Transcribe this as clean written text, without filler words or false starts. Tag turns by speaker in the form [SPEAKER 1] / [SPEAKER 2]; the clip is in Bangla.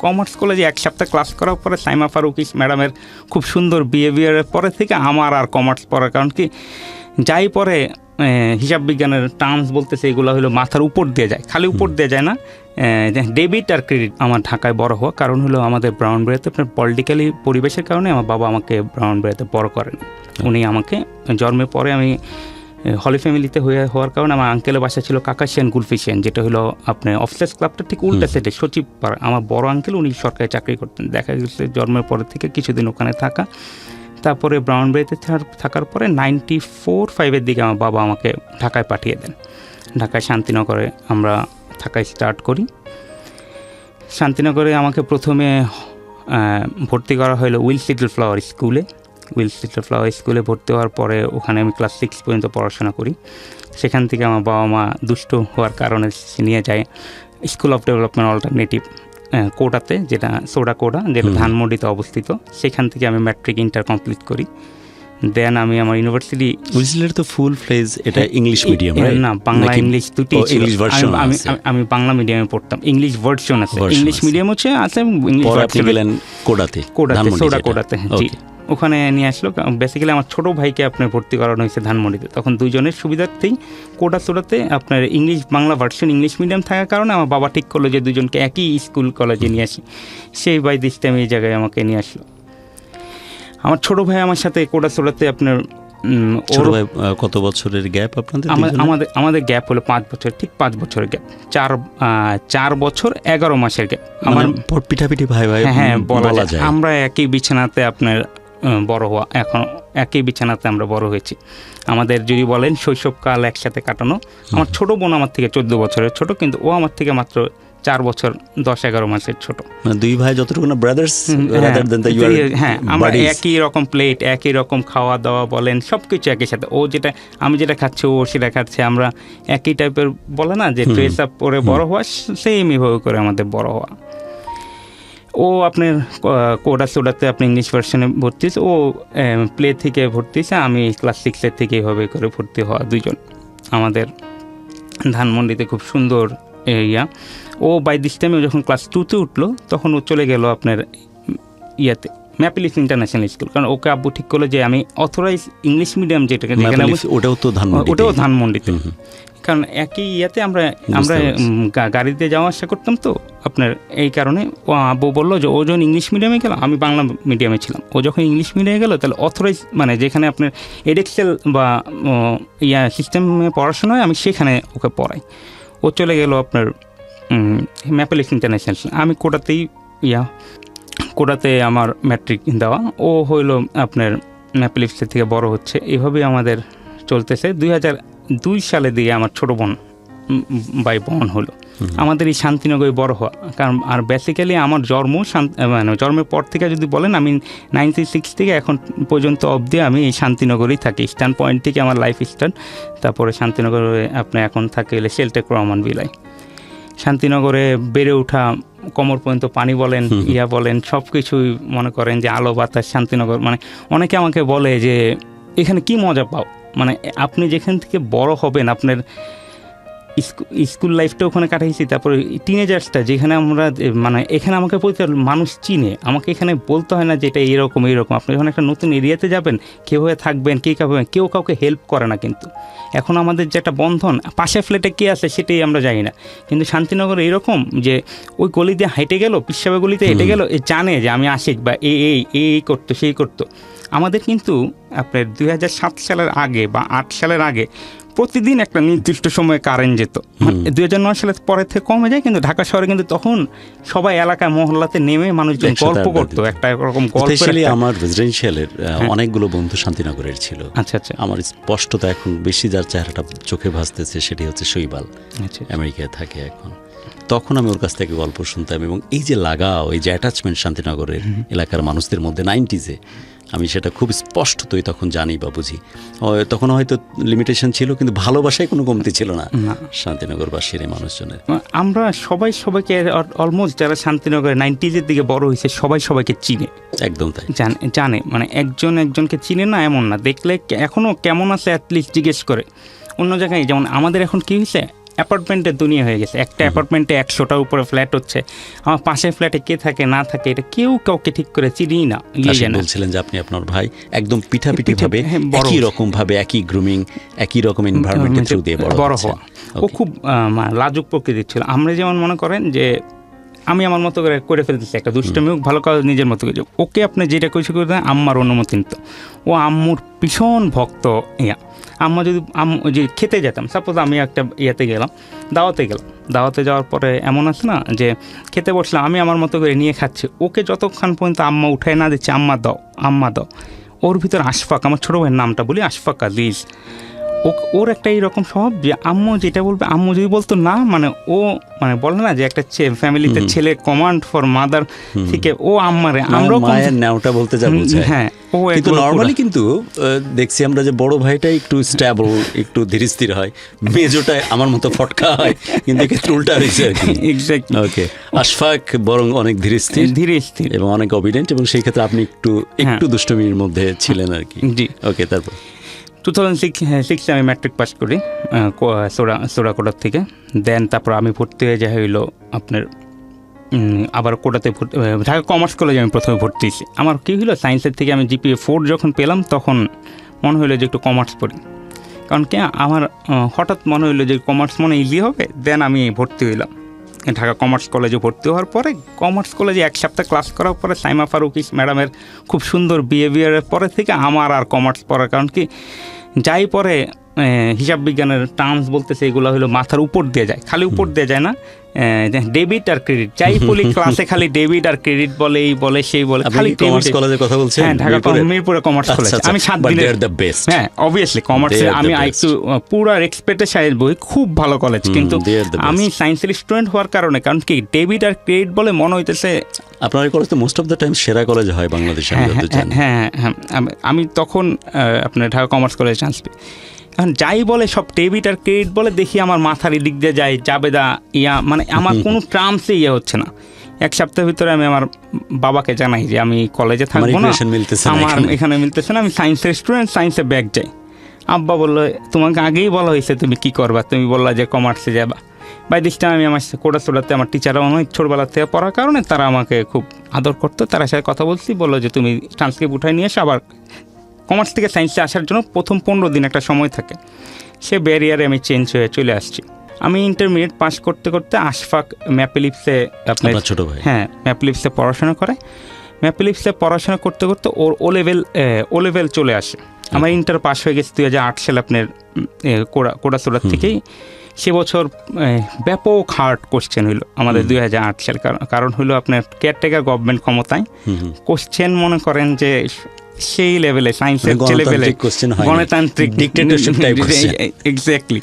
[SPEAKER 1] কমার্স কলেজে এক সপ্তাহ ক্লাস করার পরে সাইমা ফারুক ম্যাডামের খুব সুন্দর বিহেভিয়ারের পরে থেকে আমার আর কমার্স পড়ার, কারণ কি যাই পরে হিসাব বিজ্ঞানের টার্মস বলতেছে এগুলো হলো মাথার উপর দিয়ে যায়, খালি উপর দিয়ে যায় না, ডেবিট আর ক্রেডিট। আমার ঢাকায় বড় হওয়া কারণ হলো আমাদের ব্রাউনবাড়িয়াতে আপনার পলিটিক্যালি পরিবেশের কারণে আমার বাবা আমাকে ব্রাউনবাড়িয়াতে বড় করেন। উনি আমাকে জন্মের পরে আমি হলি ফ্যামিলিতে হওয়ার কারণে আমার আঙ্কেলের বাসা ছিল কাকাশিয়ান গুলফিশিয়ান, যেটা হলো আপনার অফিসার্স ক্লাবটা ঠিক উল্টা সাইডে সচিব পাড়া। আমার বড় আঙ্কেল উনি সরকারি চাকরি করতেন। দেখা গেছে জন্মের পরে থেকে কিছুদিন ওখানে থাকা, তারপরে ব্রাউনবাড়িতে থাকার পরে 94-95 দিকে আমার বাবা আমাকে ঢাকায় পাঠিয়ে দেন। ঢাকায় শান্তিনগরে আমরা থাকায় স্টার্ট করি। শান্তিনগরে আমাকে প্রথমে ভর্তি করা হলো উইলস লিটল ফ্লাওয়ার স্কুলে। উইলস লিটল ফ্লাওয়ার স্কুলে ভর্তি হওয়ার পরে ওখানে আমি ক্লাস 6 পর্যন্ত পড়াশোনা করি। সেখান থেকে আমার বাবা মা দুষ্ট হওয়ার কারণে নিয়ে যায় স্কুল অফ ডেভেলপমেন্ট অল্টারনেটিভ কোটাতে, যেটা সোডা কোটা, যেটা ধানমন্ডিতে অবস্থিত। সেখান থেকে আমি ম্যাট্রিক ইন্টার কমপ্লিট করি। দেন আমি আমার ইউনিভার্সিটি,
[SPEAKER 2] উইজলের তো ফুল ফ্লেজ এটা ইংলিশ মিডিয়াম,
[SPEAKER 1] না বাংলা ইংলিশ দুটি ছিল। আমি বাংলা মিডিয়ামে পড়তাম, ইংলিশ ভার্সন আছে, ইংলিশ মিডিয়াম আছে ইংলিশ ভার্সন কোটাতে সোডা কোটাতে। জি, ওখানে নিয়ে আসলো। বেসিক্যালি আমার ছোটো ভাইকে আপনার ভর্তি করানো হয়েছে ধানমন্ডিতে। তখন দুজনের সুবিধার্থেই কোটা সোডাতে আপনার English Bangla version English medium থাকার কারণে আমার বাবা ঠিক করলো যে দুজনকে একই স্কুল কলেজে নিয়ে আসি। সেই বাই দিস টাইম এই জায়গায় আমাকে নিয়ে আসলো। আমার ছোটো ভাই আমার সাথে কোটা সোডাতে আপনার
[SPEAKER 2] কত বছরের গ্যাপ আপনাদের?
[SPEAKER 1] আমাদের গ্যাপ হলো 5 বছর, ঠিক 5 বছরের গ্যাপ, 4 বছর 11 মাসের গ্যাপ। আমার
[SPEAKER 2] পিঠাপিঠি ভাই ভাই,
[SPEAKER 1] হ্যাঁ বলা যায়। আমরা একই বিছানাতে আপনার বড় হওয়া, এখন একই বিছানাতে আমরা বড় হয়েছি। আমাদের যদি বলেন শৈশবকাল একসাথে কাটানো। আমার ছোটো বোন আমার থেকে 14 বছরের ছোট, কিন্তু ও আমার থেকে মাত্র 4 বছর 10-11 মাসের ছোট।
[SPEAKER 2] দুই ভাই যতটুকু না ব্রাদার্স,
[SPEAKER 1] হ্যাঁ আমরা একই রকম প্লেট, একই রকম খাওয়া দাওয়া বলেন সব কিছু একই সাথে। ও যেটা আমি যেটা খাচ্ছি ও সেটা খাচ্ছে, আমরা একই টাইপের বলে না যে ড্রেস আপ পরে বড় হওয়া, সেম এইভাবে করে আমাদের বড় হওয়া। ও আপনার কোডা সোডাতে আপনি ইংলিশ ভার্সনে ভর্তি হয়েছে, ও প্লে থেকে ভর্তি হয়েছে, আমি ক্লাস 6 থেকে এইভাবে করে ভর্তি হওয়া দুজন। আমাদের ধানমন্ডিতে খুব সুন্দর এরিয়া। ও বাই দিস টাইমে যখন ক্লাস 2-তে উঠলো তখন ও চলে গেল আপনার ইয়াতে ম্যাপিলিস ইন্টারন্যাশনাল স্কুল, কারণ ওকে আব্বু ঠিক করলো যে আমি অথরাইজ ইংলিশ মিডিয়াম যেটাকে, ওটাও ধানমন্ডিতে, কারণ একই ইয়াতে আমরা গাড়িতে যাওয়া আসা করতাম। তো আপনার এই কারণে ও আব্বু বললো যে ও যখন ইংলিশ মিডিয়ামে গেল, আমি বাংলা মিডিয়ামে ছিলাম, ও যখন ইংলিশ মিডিয়ামে গেলো তাহলে অথরাইজ মানে যেখানে আপনার এডেক্সেল বা সিস্টেমে পড়াশোনা হয় আমি সেখানে ওকে পড়াই। ও চলে গেল আপনার ম্যাপিলিস ইন্টারন্যাশনাল। আমি কোটাতে আমার ম্যাট্রিক দেওয়া, ও হইল আপনার ম্যাপিলিসের থেকে বড় হচ্ছে। এইভাবেই আমাদের চলতেছে। 2002 সালে দিয়ে আমার ছোটো বোন বাই বোন হলো। আমাদের এই শান্তিনগরে বড় হওয়া, কারণ আর বেসিক্যালি আমার জন্মের পর থেকে যদি বলেন আমি 96 থেকে এখন পর্যন্ত অবধি আমি এই শান্তিনগরেই থাকি। স্ট্যান্ড পয়েন্ট থেকে আমার লাইফ স্টার্ট। তারপরে শান্তিনগরে আপনি এখন থাকে এলে শেলটেক রহমান বিলাই। শান্তিনগরে বেড়ে ওঠা, কোমর পর্যন্ত পানি বলেন বলেন সব কিছুই মনে করেন যে আলো বাতাস শান্তিনগর। মানে অনেকে আমাকে বলে যে এখানে কি মজা পাও, মানে আপনি যেখান থেকে বড় হবেন আপনার স্কুল লাইফটা ওখানে কাটাইছি, তারপরে টিনেজার্সটা যেখানে আমরা মানে এখানে আমাকে বলতে মানুষ চিনে, আমাকে এখানে বলতে হয় না যে এটা এইরকম। আপনি যখন একটা নতুন এরিয়াতে যাবেন, কেউ হয়ে থাকবেন, কে খাবেন, কেউ কাউকে হেল্প করে না। কিন্তু এখন আমাদের যেটা বন্ধন, পাশে ফ্ল্যাটে কে আছে সেটাই আমরা জানি না। কিন্তু শান্তিনগর এইরকম যে ওই গলি দিয়ে হেঁটে গেল, পিসাবে গলিতে হেঁটে গেল, জানে যে আমি আশিক বা এই করতো সেই করতো। আমাদের কিন্তু আপনার 2007 সালের আগে বা 8 সালের আগে প্রতিদিন একটা নির্দিষ্ট সময়ে কারেন্ট যেত। 2009 সালের পরে থেকে কমে যায়, কিন্তু ঢাকা শহরে কিন্তু তখন সবাই এলাকায় মহল্লাতে নেমে মানুষজন গল্প করতো। একটা রকম গল্প।
[SPEAKER 2] আমার রেসিডেন্সিয়ালের অনেকগুলো বন্ধু শান্তিনগরের ছিল।
[SPEAKER 1] আচ্ছা।
[SPEAKER 2] আমার স্পষ্টতা এখন বেশি যার চেহারাটা চোখে ভাসতেছে সেটি হচ্ছে শৈবাল, আমেরিকায় থাকে এখন। তখন আমি ওর কাছ থেকে গল্প শুনতাম, এবং এই যে লাগাও, এই যে অ্যাটাচমেন্ট শান্তিনগরের এলাকার মানুষদের মধ্যে 90s আমি সেটা খুব স্পষ্টতই তখন জানি বা বুঝি। তখন হয়তো লিমিটেশন ছিল, কিন্তু ভালোবাসায় কোনো কমতি ছিল না শান্তিনগরবাসীর এই মানুষজনের।
[SPEAKER 1] আমরা সবাইকে অলমোস্ট যারা শান্তিনগরে 90s দিকে বড় হয়েছে সবাইকে চিনে।
[SPEAKER 2] একদম তাই,
[SPEAKER 1] জানে, মানে একজনকে চিনে না এমন না, দেখলে এখনও কেমন আছে অ্যাটলিস্ট জিজ্ঞেস করে। অন্য জায়গায় যেমন আমাদের এখন কী হয়েছে, অ্যাপার্টমেন্টের দুনিয়া হয়ে গেছে। একটা অ্যাপার্টমেন্টে 100টার উপরে ফ্ল্যাট হচ্ছে, আমার পাশের ফ্ল্যাটে কে থাকে না থাকে এটা কেউ কাউকে ঠিক করে চিনিই না।
[SPEAKER 2] বলছিলেন যে আপনি আপনার ভাই একদম পিঠাপিঠি ভাবে
[SPEAKER 1] বড়
[SPEAKER 2] একই রকম ভাবে একই গ্রুমিং একই রকম এনভায়রনমেন্টের থ্রু দিয়ে বড়
[SPEAKER 1] হওয়া। ও খুব লাজুক প্রকৃতির ছিল। আমরা যেমন মনে করেন যে আমি আমার মতো করে ফেলতেছি একটা দুষ্টমি হোক ভালো কাজ নিজের মতো করে, ওকে আপনি যেটা কিছু করে দেন আম্মার অনুমতি নিত। ও আম্মুর ভীষণ ভক্ত। আম্মা যদি যে খেতে যেতাম, সাপোজ আমি একটা গেলাম, দাওয়াতে যাওয়ার পরে এমন আছে না যে খেতে বসলাম, আমি আমার মতো করে নিয়ে খাচ্ছি, ওকে যতক্ষণ পর্যন্ত আম্মা উঠায় না দিচ্ছে আম্মা দাও। ওর ভিতর আশফাক, আমার ছোটো ভাইয়ের নামটা বলি, আশফাক আজিজ, ওর একটা এইরকম স্বভাব যে আম্মু যেটা বলবে, আম্মু যদি বলতো না, মানে ও মানে বলে না যে একটা ফ্যামিলিতে ছেলে কমান্ড ফর মাদার থেকে ও আম্মারে, আমরাও
[SPEAKER 2] মায়ের নাওটা বলতে যা বোঝায়।
[SPEAKER 1] হ্যাঁ, ও
[SPEAKER 2] কিন্তু নরমালি কিন্তু দেখছি আমরা যে বড় ভাইটা একটু স্ট্যাবল, একটু ধীরস্থির হয়, মেজোটা আমার মতো ফটকা হয়, কিন্তু এক্ষেত্রে উল্টা হয়েছে আর কি।
[SPEAKER 1] এক্স্যাক্টলি।
[SPEAKER 2] ওকে, আশফাক বরং অনেক ধীরস্থির এবং অনেক অবিডেন্ট, এবং সেই ক্ষেত্রে আপনি একটু দুষ্টমির মধ্যে ছিলেন আর কি।
[SPEAKER 1] জি,
[SPEAKER 2] ওকে। তারপর
[SPEAKER 1] 2006 আমি ম্যাট্রিক পাস করি সোরাকোটার থেকে। দেন তারপর আমি ভর্তি হয়ে যাই হইলো আপনার আবার কোটাতে ঢাকা কমার্স কলেজে আমি প্রথমে ভর্তি হয়েছি। আমার কী হলো, সায়েন্সের থেকে আমি GPA 4 যখন পেলাম তখন মনে হলো যে একটু কমার্স পড়ি, কারণ কি আমার হঠাৎ মনে হলো যে কমার্স মনে ইজি হবে। দেন আমি ভর্তি হইলাম ঢাকা কমার্স কলেজে। ভর্তি হওয়ার পরে কমার্স কলেজে 1 সপ্তাহ ক্লাস করার পরে সাইমা ফারুকি ম্যাডামের খুব সুন্দর বিহেভিয়ারের পরে থেকে আমার আর কমার্স পড়ার, কারণ কি যাই পরে হিসাব বিজ্ঞানের টার্মস বলতেছে এগুলো হলো মাথার উপর দিয়ে যায়, খালি উপর দিয়ে যায় না, ডেবিট আর ক্রেডিট যাই বলি ক্লাসে খালি ডেবিট আর ক্রেডিট বলে, এই বলে সেই বলে, খালি
[SPEAKER 2] কমার্স কলেজের কথা বলছেন?
[SPEAKER 1] হ্যাঁ, ঢাকা মিরপুরে কমার্স কলেজ। আমি 7 দিনের, হ্যাঁ অবভিয়াসলি কমার্সে আমি একটু পুরো এক্সপেক্টেশনের বই, খুব ভালো কলেজ, কিন্তু আমি সায়েন্সের স্টুডেন্ট হওয়ার কারণে, কারণ কি ডেবিট আর ক্রেডিট বলে মনে হইতেছে
[SPEAKER 2] আপনার কলেজ তো মোস্ট অফ দ্য টাইম সেরা কলেজ হয় বাংলাদেশে।
[SPEAKER 1] হ্যাঁ, আমি তখন আপনার ঢাকা কমার্স কলেজে চান্স পাই। এখন যাই বলে সব ডেবিট আর ক্রেডিট বলে, দেখি আমার মাথার এদিক দিয়ে যায় জাবেদা মানে আমার কোনো ট্রামসে হচ্ছে না। 1 সপ্তাহের ভিতরে আমি আমার বাবাকে জানাই যে আমি কলেজে থাকবো না, আমার এখানে মিলতেছে না, আমি সায়েন্সের স্টুডেন্ট, সায়েন্সে ব্যাক যাই। আব্বা বললো তোমাকে আগেই বলা হয়েছে তুমি কি করবা, তুমি বললা যে কমার্সে যাবা। বাই দিস টাইম আমি আমার কোটাতে আমার টিচাররা অনেক ছোটবেলা থেকে পড়ার কারণে তারা আমাকে খুব আদর করতো, তার সাথে কথা বলছি, বললো যে তুমি ট্রান্সক্রিপ্ট উঠাই নিয়ে এসে আবার কমার্স থেকে সায়েন্সে আসার জন্য প্রথম 15 দিন একটা সময় থাকে, সে ব্যারিয়ারে আমি চেঞ্জ হয়ে চলে আসছি। আমি ইন্টারমিডিয়েট পাস করতে করতে আশফাক ম্যাপলিপসে আপনার
[SPEAKER 2] ছোট ভাই,
[SPEAKER 1] হ্যাঁ ম্যাপলিপসে পড়াশোনা করে। ম্যাপলিপসে পড়াশোনা করতে করতে ওর ও লেভেল চলে আসে। আমার ইন্টার পাস হয়ে গেছে 2008 সালে আপনার কোড়াচোড়ার থেকেই। সে বছর ব্যাপক হার্ড কোশ্চেন হইলো আমাদের 2008 সাল, কারণ হইলো আপনার কেয়ারটেকার গভর্নমেন্ট ক্ষমতায়। কোশ্চেন মনে করেন যে সেই লেভেলে, সায়েন্সের লেভেলে গণতান্ত্রিক ডিক্টেটরশিপ টাইপ। এক্স্যাক্টলি।